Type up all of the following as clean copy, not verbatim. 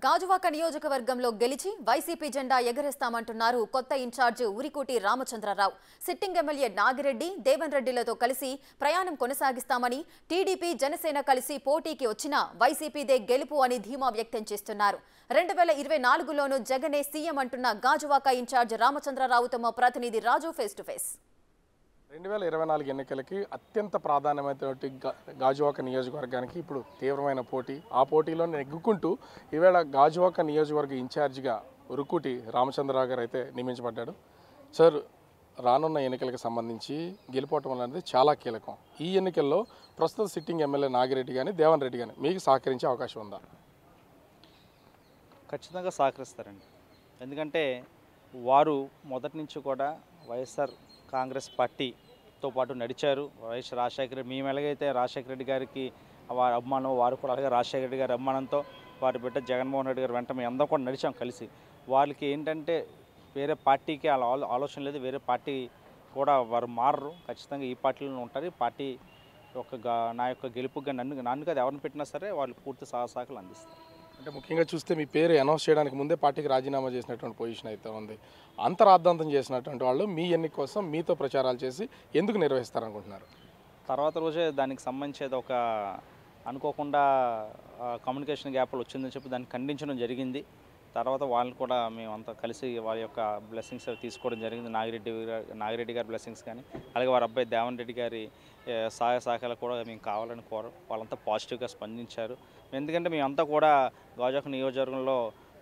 గాజువాక నియోజకవర్గంలో గెలిచి వైసీపీ జెండా ఎగరేస్తామంటున్నారు కొత్త incharge Urikoti Ramachandrarao. Sitting MLA Nagireddy, Devan రెడ్డిలతో కలిసి ప్రయాణం కొనసాగిస్తామని, టీడీపీ, జనసేన కలిసి పోటీకి వచ్చినా వైసీపీదే గెలుపు అని ధీమా వ్యక్తం చేస్తున్నారు. 2024లోనూ జగనే సీఎం అంటున్న గాజువాక ఇన్ఛార్జ్ రామచంద్రరావుతో మా ప్రతినిధి రాజు ఫేస్ టు ఫేస్. 2024 ఎన్నికలకి అత్యంత ప్రాధాన్యమైనటువంటి గాజువాక నియోజకవర్గానికి ఇప్పుడు తీవ్రమైన పోటీ. ఆ పోటీలో నెగ్గుకుంటూ ఈవేళ గాజువాక నియోజకవర్గ ఇన్ఛార్జిగా ఉరుకుటి రామచంద్రరావు గారు అయితే నియమించబడ్డాడు. సార్, రానున్న ఎన్నికలకు సంబంధించి గెలుపోవటం అనేది చాలా కీలకం. ఈ ఎన్నికల్లో ప్రస్తుత సిట్టింగ్ ఎమ్మెల్యే నాగిరెడ్డి కానీ, దేవన్ రెడ్డి కానీ మీకు సహకరించే అవకాశం ఉందా? ఖచ్చితంగా సహకరిస్తారండి. ఎందుకంటే వారు మొదటి నుంచి కూడా వైఎస్ఆర్ కాంగ్రెస్ పార్టీతో పాటు నడిచారు. వైఎస్ రాజశేఖర రెడ్డి, మేము ఎలాగైతే రాజశేఖర రెడ్డి గారికి వారి అభిమానం, వారు కూడా అలాగే రాజశేఖర రెడ్డి గారి అభిమానంతో వారి బిడ్డ జగన్మోహన్ రెడ్డి గారి వెంట మేము అందరం కూడా నడిచాం కలిసి. వాళ్ళకి ఏంటంటే వేరే పార్టీకి అలా ఆలోచన లేదు, వేరే పార్టీ కూడా వారు మారరు, ఖచ్చితంగా ఈ పార్టీలో ఉంటారు. ఈ పార్టీ నా యొక్క గెలుపుగా నన్ను కదా ఎవరిని పెట్టినా సరే వాళ్ళు పూర్తి సహకారాలు అందిస్తారు. అంటే ముఖ్యంగా చూస్తే మీ పేరు అనౌన్స్ చేయడానికి ముందే పార్టీకి రాజీనామా చేసినటువంటి పొజిషన్ అయితే ఉంది. అంతరార్థాంతం చేసినటువంటి వాళ్ళు మీ ఎన్నిక కోసం మీతో ప్రచారాలు చేసి ఎందుకు నిర్వహిస్తారనుకుంటున్నారు? తర్వాత రోజే దానికి సంబంధించేది ఒక అనుకోకుండా కమ్యూనికేషన్ గ్యాప్లు వచ్చిందని చెప్పి దాన్ని ఖండించడం జరిగింది. తర్వాత వాళ్ళని కూడా మేమంతా కలిసి వారి యొక్క బ్లెస్సింగ్స్ తీసుకోవడం జరిగింది. నాగిరెడ్డి గారి బ్లెస్సింగ్స్ కానీ, అలాగే వారి అబ్బాయి దేవన్ రెడ్డి గారి సహాయ సహకారాలు కూడా మేము కావాలని వాళ్ళంతా పాజిటివ్గా స్పందించారు. ఎందుకంటే మేమంతా కూడా గాజువాక నియోజకవర్గంలో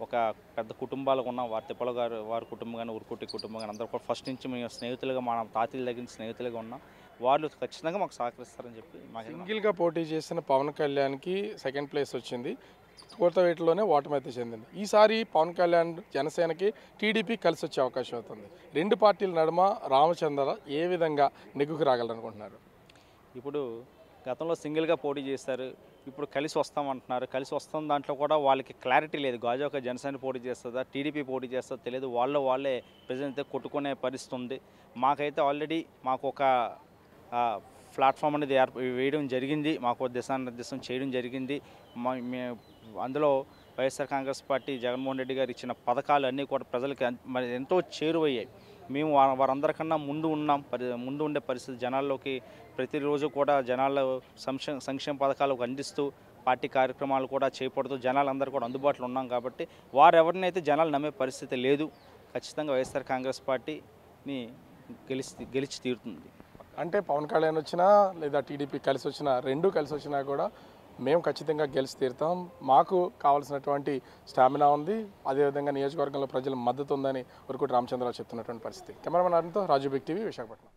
ఒక పెద్ద కుటుంబాలకు ఉన్నాం. వారి తిప్పల గారు వారి కుటుంబం కానీ, ఉరుకుటి కుటుంబం కానీ అందరూ కూడా ఫస్ట్ నుంచి మేము స్నేహితులుగా, మన తాతల దగ్గర నుంచి స్నేహితులుగా ఉన్నాం. వాళ్ళు ఖచ్చితంగా మాకు సహకరిస్తారని చెప్పి మాకు. సింగిల్గా పోటీ చేసిన పవన్ కళ్యాణ్కి సెకండ్ ప్లేస్ వచ్చింది, కోతవేటలోనే ఓటమైతే చెందింది. ఈసారి పవన్ కళ్యాణ్ జనసేనకి, టీడీపీ కలిసి వచ్చే అవకాశం అవుతుంది. రెండు పార్టీల నడుమ రామచంద్ర ఏ విధంగా నెగ్గుకు రాగలరనుకుంటున్నారు? ఇప్పుడు గతంలో సింగిల్గా పోటీ చేశారు, ఇప్పుడు కలిసి వస్తామంటున్నారు. కలిసి వస్తున్న దాంట్లో కూడా వాళ్ళకి క్లారిటీ లేదు. గాజువాక జనసేన పోటీ చేస్తుందా, టీడీపీ పోటీ చేస్తుందా తెలియదు. వాళ్ళే ప్రజెంట్ అయితే కొట్టుకునే పరిస్థితి ఉంది. మాకైతే ఆల్రెడీ మాకు ఒక ప్లాట్ఫామ్ అనేది వేయడం జరిగింది, మాకు దిశానిర్దేశం చేయడం జరిగింది. అందులో వైఎస్ఆర్ కాంగ్రెస్ పార్టీ జగన్మోహన్ రెడ్డి గారు ఇచ్చిన పథకాలు అన్నీ కూడా ప్రజలకి మరి ఎంతో చేరువయ్యాయి. మేము వారందరికన్నా ముందు ఉండే పరిస్థితి. జనాల్లోకి ప్రతిరోజు కూడా జనాల్లో సంక్షేమ పథకాలు అందిస్తూ పార్టీ కార్యక్రమాలు కూడా చేపడుతూ జనాలందరూ కూడా అందుబాటులో ఉన్నాం. కాబట్టి వారెవరినైతే జనాలు నమ్మే పరిస్థితి లేదు. ఖచ్చితంగా వైఎస్ఆర్ కాంగ్రెస్ పార్టీని గెలిచి తీరుతుంది. అంటే పవన్ కళ్యాణ్ వచ్చినా లేదా టీడీపీ కలిసి వచ్చినా, రెండూ కలిసి వచ్చినా కూడా మేము ఖచ్చితంగా గెలిచి తీరుతాం, మాకు కావాల్సినటువంటి స్టామినా ఉంది, అదేవిధంగా నియోజకవర్గంలో ప్రజల మద్దతు ఉందని ఉరుకుటి రామచంద్రరావు చెప్తున్నటువంటి పరిస్థితి. కెమెరామెన్ అరుణ్తో రాజు బిగ్ టీవీ, విశాఖపట్నం.